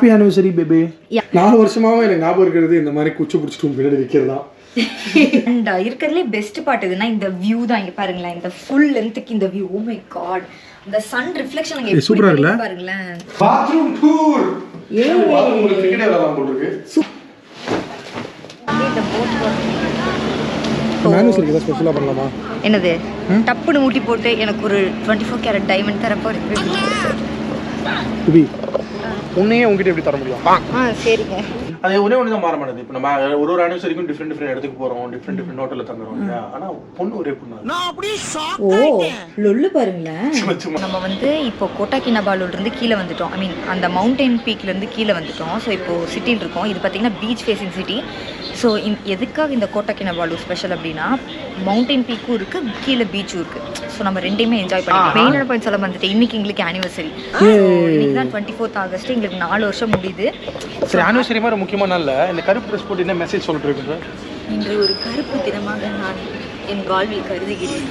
Happy anniversary baby. 4 வருஷமாவே எனக்கு ஞாபகம் இருக்கிறது இந்த மாதிரி குச்சி பிடிச்சிட்டு பின்னாடி விற்கிறதா. அண்ட் இருக்கிறதுலே பெஸ்ட் பார்ட் எதுனா இந்த வியூ தான். இங்க பாருங்களேன், இந்த ஃபுல் லென்த்துக்கு இந்த வியூ. ஓ மை காட், இந்த சன் ரிஃப்ளெக்ஷன் அங்க எப்படி சூப்பரா இருக்குல பாருங்களேன். Bathroom tour. பாத்ரூம்ல கிரிக்கெட் விளையாடலாம் போல இருக்கு. இந்த போட் ஆனிவர்சரிக்கு ஏதாவது ஸ்பெஷலா பண்ணலாமா? என்னது டப்புன்னு ஊட்டி போட்டு எனக்கு ஒரு 24 கேரட் டைமண்ட் தரப்போ இருக்கு. பேபி உன்னையே உங்ககிட்ட எப்படி தர முடியும்? சரிங்க. அது ஒரே ஒன்று தான் மாற மாட்டேது. இப்போ நம்ம ஒரு ஆனிவர்சரிக்கும் டிஃப்ரெண்ட் இடத்துக்கு போகிறோம், டிஃப்ரெண்ட் ஹோட்டலில் தங்குறோம் இல்லையா? ஆனால் பொண்ணு ஒரே பொண்ணு. ஓ லொல்லு பாருங்களேன். நம்ம வந்து இப்போ கோட்டாக்கினபாலூர்ல இருந்து கீழே வந்துட்டோம். ஐ மீன் அந்த மவுண்டைன் பீக்ல இருந்து கீழே வந்துட்டோம். ஸோ இப்போ சிட்டியில் இருக்கோம். இது பார்த்தீங்கன்னா பீச் ஃபேசிங் சிட்டி. ஸோ எதுக்காக இந்த கோட்டாக்கினபாலூர் ஸ்பெஷல் அப்படின்னா மவுண்டைன் பீக்கும் இருக்கு, கீழே பீச்சும் இருக்கு. ஸோ நம்ம ரெண்டையுமே என்ஜாய் பண்ணிக்கலாம். மெயினான பாயிண்ட் சொல்ல வந்துட்டு இன்னைக்கு எங்களுக்கு ஆனிவர்சரி. இன்னைக்கு தான் 24th ஆகஸ்ட், எங்களுக்கு 4 வருஷம் முடியுது. சரி, ஆனிவர்சரி மாதிரி முக்கியமான நாள்ல இந்த கருப்பு ட்ரெஸ் போட்டு என்ன மெசேஜ் சொல்லிட்டு இருக்கு? இன்று ஒரு கருப்பு தினமாக நான் என் வாழ்வில் கருதுகிறேன்.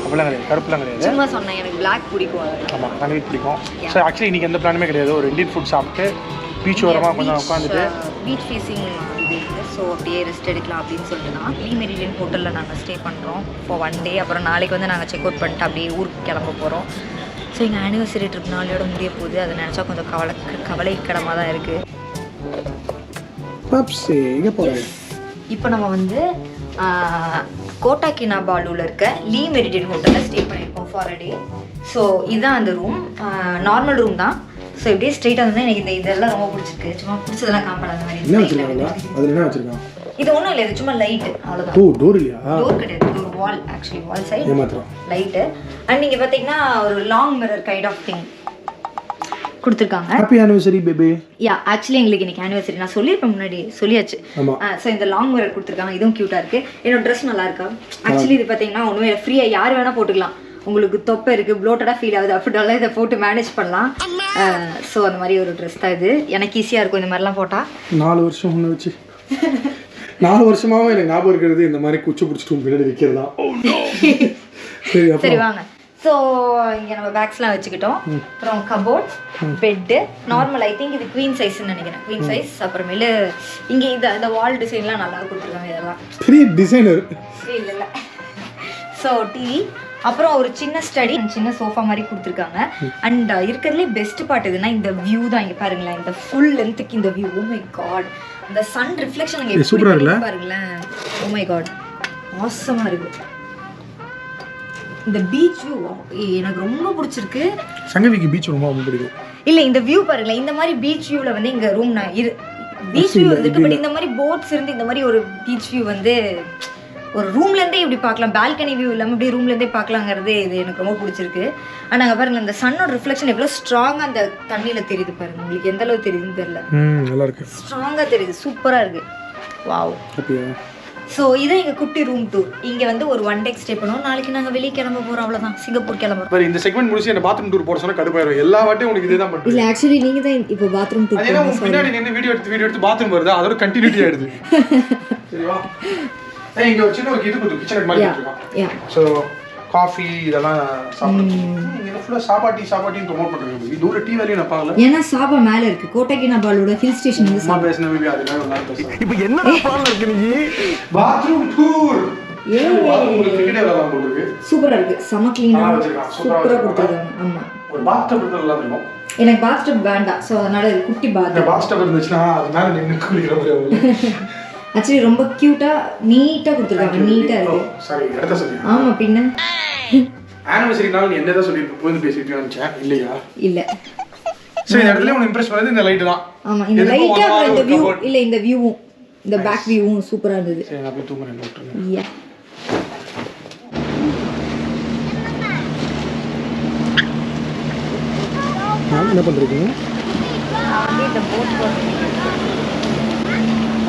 அப்படிலாம் கிடையாது, கருப்புலாம் கிடையாது. சும்மா சொன்னேன், எனக்கு பிளாக் பிடிக்கும். ஆமாம், எனக்கு பிடிக்கும். ஸோ ஆக்சுவலி இன்னைக்கு எந்த பிளானுமே கிடையாது. ஒரு இந்தியன் ஃபுட் சாப்பிட்டு பீச் ஓரமாக கொஞ்சம் உட்காந்துட்டு பீச் ஃபேஸிங் இது. ஸோ அப்படியே ரெஸ்ட் எடுக்கலாம் அப்படின்னு சொல்லிட்டு தான் லீ மெரிடியன் ஹோட்டலில் நாங்கள் ஸ்டே பண்ணுறோம் ஃபார் 1 டே. அப்புறம் நாளைக்கு வந்து நாங்கள் செக் அவுட் பண்ணிட்டு அப்படியே ஊருக்கு கிளம்ப போகிறோம். ஸோ எங்கள் ஆனிவர்சரி ட்ரிப் நாளையோட முடிய போகுது. அதை நினச்சா கொஞ்சம் கவலைக்கிடமாக தான் இருக்குது. இப்போ நம்ம வந்து கோட்டாக்கினபாலூரில் இருக்க லீ மெரிடியன் ஹோட்டலில் ஸ்டே பண்ணியிருக்கோம் ஃபார் அ டே. ஸோ இதுதான் அந்த ரூம், நார்மல் ரூம் தான். ஸோ இப்படியே ஸ்ட்ரெயிட்டாக வந்து எனக்கு இதெல்லாம் ரொம்ப பிடிச்சிருக்கு. சும்மா பிடிச்சதெல்லாம் காம்படாத மாதிரி. இது ஒன்றும் இல்லை, இது சும்மா லைட்டு, அவ்வளோதான். டோர் கிடையாது, இது ஒரு wall. Actually wall side light. And நீங்கள் பார்த்தீங்கன்னா ஒரு long mirror kind of thing கொடுத்துருக்காங்க. Happy anniversary baby. Yeah, actually எங்களுக்கு இன்னைக்கு ஆனிவர்சரி. நான் சொல்லியிருப்பேன் முன்னாடி, சொல்லியாச்சு. ஸோ இந்த லாங் மிரர் கொடுத்துருக்காங்க. இதுவும் க்யூட்டாக இருக்குது. என்னோட ட்ரெஸ் நல்லா இருக்கா? ஆக்சுவலி இது பார்த்தீங்கன்னா ஒன்றுமே ஃப்ரீயாக யார் வேணால் போட்டுக்கலாம். உங்களுக்கு தொப்பை இருக்குது, ப்ளோட்டடாக ஃபீல் ஆகுது அப்படின்னால இதை போட்டு மேனேஜ் பண்ணலாம். ஸோ அந்த மாதிரி ஒரு ட்ரெஸ் தான் இது. எனக்கு ஈஸியாக இருக்கும் இந்த மாதிரிலாம் போட்டால். 4 வருஷம் ஒன்று வச்சு 4 வருஷமாவே எனக்கு ஞாபகம் இருக்கிறது இந்த மாதிரி குச்சி பிடிச்சிட்டு பின்னாடி விற்கிறதா. சரி வாங்க. ஸோ இங்கே நம்ம பேக்ஸ்லாம் வச்சுக்கிட்டோம். அப்புறம் cupboard, bed normal. I think இது குவீன் சைஸ்ன்னு நினைக்கிறேன், குவீன் சைஸ். அப்புறமேலு இங்கே இந்த வால் டிசைன்லாம் நல்லா கொடுத்துருக்காங்க. இதெல்லாம் பெரிய டிசைனர் இல்லை. ஸோ டிவி, அப்புறம் ஒரு சின்ன ஸ்டடி, சின்ன சோஃபா மாதிரி கொடுத்துருக்காங்க. அண்ட் இருக்கிறதுலே பெஸ்ட் பார்ட் எதுனா இந்த வியூ தான். இங்கே பாருங்களேன், இந்த ஃபுல் லென்த்துக்கு இந்த வியூ. ஓ மை காட், இந்த சன் ரிஃப்ளெக்ஷன் அங்கே எப்படி இருக்கு பாருங்களேன். ஓ மை காட், ஆசமா இருக்கு. இந்த பீச் வியூ எனக்கு ரொம்ப பிடிச்சிருக்கு. சங்கவிக்கு பீச் ரொம்ப பிடிக்கும். இல்லை, இந்த வியூ பாருங்களேன். இந்த மாதிரி பீச் வியூவில் வந்து இங்கே ரூம் பீச் வியூ வந்துருக்கு. பட் இந்த மாதிரி போட்ஸ் இருந்து இந்த மாதிரி ஒரு பீச் வியூ வந்து ஒரு ரூம்லேருந்தே இப்படி பார்க்கலாம். பால்கனி வியூ இல்லாமல் இப்படி ரூம்லேருந்தே பார்க்கலாங்கிறது இது எனக்கு ரொம்ப பிடிச்சிருக்கு. ஆனால் அங்கே பாருங்கள், இந்த சன்னோட ரிஃப்ளெக்ஷன் எவ்வளோ ஸ்ட்ராங்காக அந்த தண்ணியில் தெரியுது பாருங்கள். உங்களுக்கு எந்த அளவு தெரியுதுன்னு தெரியல, நல்லா இருக்கு, ஸ்ட்ராங்காக தெரியுது, சூப்பராக இருக்குது. வாவ். ஸோ இதை எங்கள் குட்டி ரூம் டூர். இங்கே வந்து ஒரு 1 டே ஸ்டே பண்ணுவோம். நாளைக்கு நாங்கள் வெளியே கிளம்ப போகிறோம், அவ்வளோதான். சிங்கப்பூர் கிளம்புறோம். இந்த செக்மெண்ட் முடிச்சு என்ன பாத்ரூம் டூர் போட சொன்னா கடுப்பாயிரும். எல்லா வாட்டியும் உங்களுக்கு இதே தான் பண்ணுங்க. இல்லை, ஆக்சுவலி நீங்கள் தான் இப்போ பாத்ரூம் டூர். அதே நான் பின்னாடி நின்று வீடியோ எடுத்து பாத்ரூம் வருது, அதோட கண்டினியூட்டி ஆயிடுது. சரிவா? இங்க ஒரு சின்ன ஒரு இது கொடுத்து கிச்சன் மாதிரி கொடுத்துருக்கான். ஸோ காஃபி இதெல்லாம் சாப்பிடுறோம். இங்கே ஃபுல்லாக சாப்பாட்டின்னு ப்ரொமோட் பண்ணுறாங்க. இது ஒரு டீ வேலையும் நான் பார்க்கல. ஏன்னா சாபா மேலே இருக்கு. கோட்டாக்கினபாலூரோட ஹில் ஸ்டேஷன் வந்து சாபா பேசின பேபி அதுக்காக ஒரு நாள் பேசுகிறேன். இப்போ என்னடா பிளான் இருக்கு நீ? Bathroom tour. பாத்ரூம்ல கிரிக்கெட் விளையாடலாம் போல இருக்கு. சூப்பரா இருக்கு, செம க்ளீனா சூப்பரா கொடுத்துருக்காங்க. ஆமா, ஒரு பாத்டப் இருந்தா நல்லா இருக்கும். எனக்கு பாத்டப் வேண்டாம். ஸோ அதனால குட்டி பாத்டப் இருந்துச்சுன்னா அது மேலே நின்று குளிக்கிற மாதிரி ஆகும். ஆக்சுவலி ரொம்ப கியூட்டா நீட்டா கொடுத்துருக்காங்க. நீட்டா இருக்கு. சரி, அடுத்த சொல்லி. ஆமா, பின்ன ஆனிவர்சரி நாள் நீ என்னதான் சொல்லி போய் பேசிட்டு நினைச்சேன் இல்லையா? இல்ல. சரி, இந்த இடத்துல உனக்கு இம்ப்ரெஸ் பண்ணது இந்த லைட் தான். ஆமா, இந்த லைட்டா அப்புறம் இந்த வியூ. இல்ல, இந்த வியூவும் இந்த பேக் வியூவும் சூப்பரா இருந்தது. சரி, நான் போய் தூங்குறேன் டாக்டர். யா. என்ன பண்றீங்க? இந்த போட்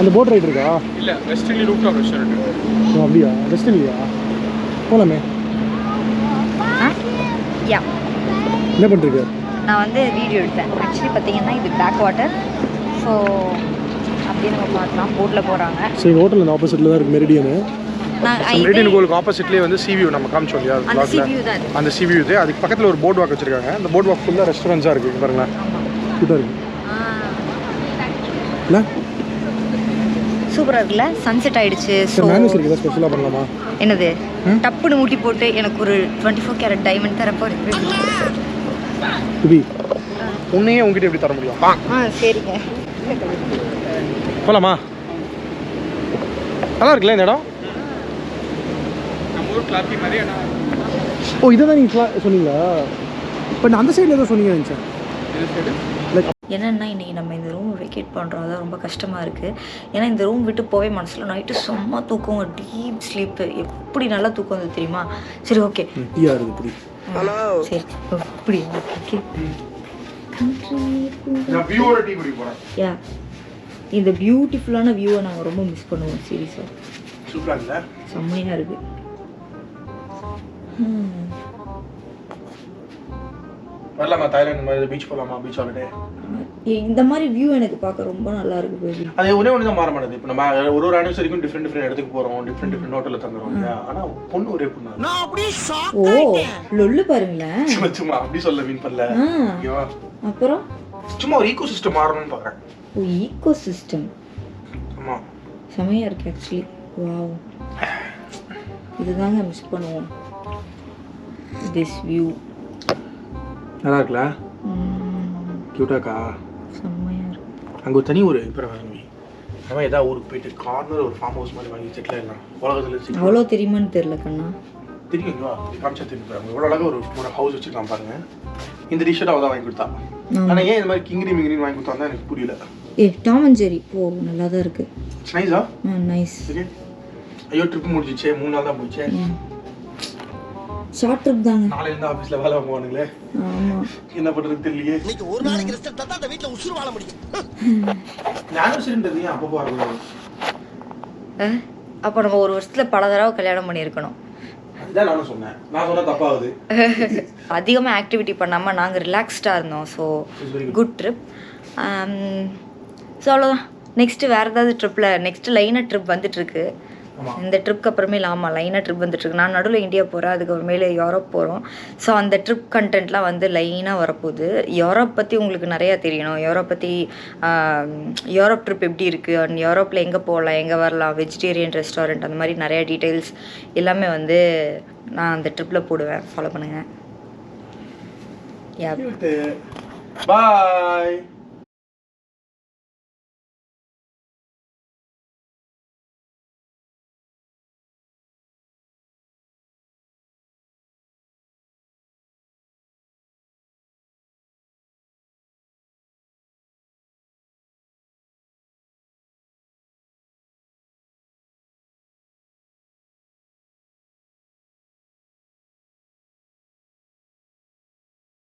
அந்த போட் ரைட் இருக்கா? இல்லை, வெஸ்டர்லி ரூஃப் டாப் ரெஸ்டாரண்ட். ஓ அப்படியா? வெஸ்டர்லியா? போலாமே. யா. என்ன பண்ணுறீங்க? நான் வந்து வீடியோ எடுத்தேன். ஆக்சுவலி பார்த்தீங்கன்னா இது பேக் வாட்டர். ஸோ அப்படியே நம்ம பார்க்கலாம். போட்டில் போகிறாங்க. சரி, ஹோட்டல் அந்த ஆப்போசிட்டில் தான் இருக்குது மெரிடியனு. மெரிடியன் கோலுக்கு ஆப்போசிட்லேயே வந்து சி வியூ நம்ம காமிச்சோம் இல்லையா? அந்த சி வியூ இது. அதுக்கு பக்கத்தில் ஒரு போர்ட் வாக் வச்சிருக்காங்க. அந்த போர்ட் வாக் ஃபுல்லாக ரெஸ்டாரண்ட்ஸாக இருக்குது பாருங்களேன். சூப்பராக இருக்குது. இல்லை சூப்பராக இருக்குல்ல, சன்செட் ஆயிடுச்சு. ஸோ மேனேஜ் இருக்குதா ஸ்பெஷலாக பண்ணலாமா? என்னது டப்புன்னு ஊட்டி போட்டு எனக்கு ஒரு 24 கேரட் டைமண்ட் தரப்போ இருக்கு. குபி உன்னையே உங்ககிட்ட எப்படி தர முடியும்? சரிங்க, போகலாமா? நல்லா இருக்குல்ல இந்த இடம்? நம்ம ஊர் கிளாப்பி மாதிரி. ஓ இதை தான் நீங்கள் சொன்னீங்களா? பட் அந்த சைடில் ஏதோ சொன்னீங்க நினச்சேன். என்னென்னா இன்றைக்கி நம்ம இந்த ரூம் வெக்கேட் பண்ணுறோம், அதான் ரொம்ப கஷ்டமாக இருக்குது. ஏன்னா இந்த ரூம் விட்டு போவே மனசில் நைட்டு செம்ம தூக்கம், டீப் ஸ்லீப்பு, எப்படி நல்லா தூக்கம் வந்து தெரியுமா? சரி ஓகே இப்படி சரி இப்படி ஓகே. யா இந்த பியூட்டிஃபுல்லான வியூவை நாங்கள் ரொம்ப மிஸ் பண்ணுவோம் சீரியஸாக. சூப்பராக இல்லை? செம்மையாக இருக்குது. வரலாமா தாய்லாந்து மாதிரி பீச் போகலாமா? பீச் ஹாலிடே இந்த மாதிரி வியூ எனக்கு பார்க்க ரொம்ப நல்லா இருக்கு பேபி. அது ஒரே ஒன்று தான் மாற மாட்டேது. இப்போ நம்ம ஒரு ஆனிவர்சரிக்கும் டிஃப்ரெண்ட் இடத்துக்கு போகிறோம், டிஃப்ரெண்ட் ஹோட்டலில் தங்குறோம் இல்லையா? ஆனால் பொண்ணு ஒரே பொண்ணு. ஓ லொல்லு பாருங்களேன். சும்மா அப்படி சொல்ல மீன் பண்ணல. அப்புறம் சும்மா ஒரு ஈகோ சிஸ்டம் மாறணும்னு பார்க்குறேன். ஓ ஈகோ சிஸ்டம். ஆமாம் செமையாக இருக்கு ஆக்சுவலி. வாவ் இதுதாங்க மிஸ் பண்ணுவோம். திஸ் வியூ நல்லா இருக்குல்ல? கியூட்டாக்கா? செம்மையாக இருக்கு. அங்கே ஒரு தனி ஒரு இப்போ நம்ம ஏதாவது ஊருக்கு போயிட்டு கார்னர் ஒரு ஃபார்ம் ஹவுஸ் மாதிரி வாங்கி செட்டில் ஆகிடலாம். உலகத்தில் அவ்வளோ தெரியுமான்னு தெரியல கண்ணா. தெரியும் காமிச்சா தெரியும். அவங்க எவ்வளோ அழகாக ஒரு ஹவுஸ் வச்சுருக்கான் பாருங்க. இந்த டிஷர்ட் அவள் தான் வாங்கி கொடுத்தா. ஆனால் ஏன் இந்த மாதிரி கிங்கிரி மிங்கிரின்னு வாங்கி கொடுத்தா எனக்கு புரியல. டாம் அண்ட் ஜெர்ரி ஓ நல்லா தான் இருக்கு. நைஸா? நைஸ். சரி ஐயோ ட்ரிப் முடிஞ்சிச்சே, 3 நாள் தான் போயிடுச்சே. ஷார்ட் ட்ரிப் தாங்க. நாளையிலேருந்து ஆஃபீஸில் வேலை வாங்குவானுங்களே. ஆமாம் என்ன பண்ணுறது தெரியலையே. இன்னைக்கு ஒரு நாளைக்கு ரெஸ்ட் எடுத்தா தான் அந்த வீட்டில் உசுறு வாழ முடியும். ஆனிவர்சரின்றது ஏன் அப்போ வரணும்? அப்போ நம்ம ஒரு வருஷத்தில் பல தடவை கல்யாணம் பண்ணியிருக்கணும். அதுதான் நானும் சொன்னேன். நான் சொன்னால் தப்பாகுது. அதிகமாக ஆக்டிவிட்டி பண்ணாமல் நாங்கள் ரிலாக்ஸ்டாக இருந்தோம். So good trip. ஸோ அவ்வளோதான். நெக்ஸ்ட்டு வேறு ஏதாவது ட்ரிப்பில் நெக்ஸ்ட்டு லைனாக ட்ரிப் வந்துட்டுருக்கு. இந்த ட்ரிப்க்கு அப்புறமே ஆமாம் லைனாக ட்ரிப் வந்துட்டுருக்கு. நான் நடுவில் இந்தியா போகிறேன், அதுக்கப்புறமேலே யூரோப் போகிறோம். ஸோ அந்த ட்ரிப் கண்டென்ட்லாம் வந்து லைனாக வரப்போகுது. யூரோப் பற்றி உங்களுக்கு நிறையா தெரியணும். யூரோப் பற்றி யூரோப் ட்ரிப் எப்படி இருக்குது, அண்ட் யூரோப்பில் எங்கே போகலாம், எங்கே வரலாம், வெஜிடேரியன் ரெஸ்டாரண்ட், அந்த மாதிரி நிறையா டீட்டெயில்ஸ் எல்லாமே வந்து நான் அந்த ட்ரிப்பில் போடுவேன். ஃபாலோ பண்ணுங்கள். யா பாய்.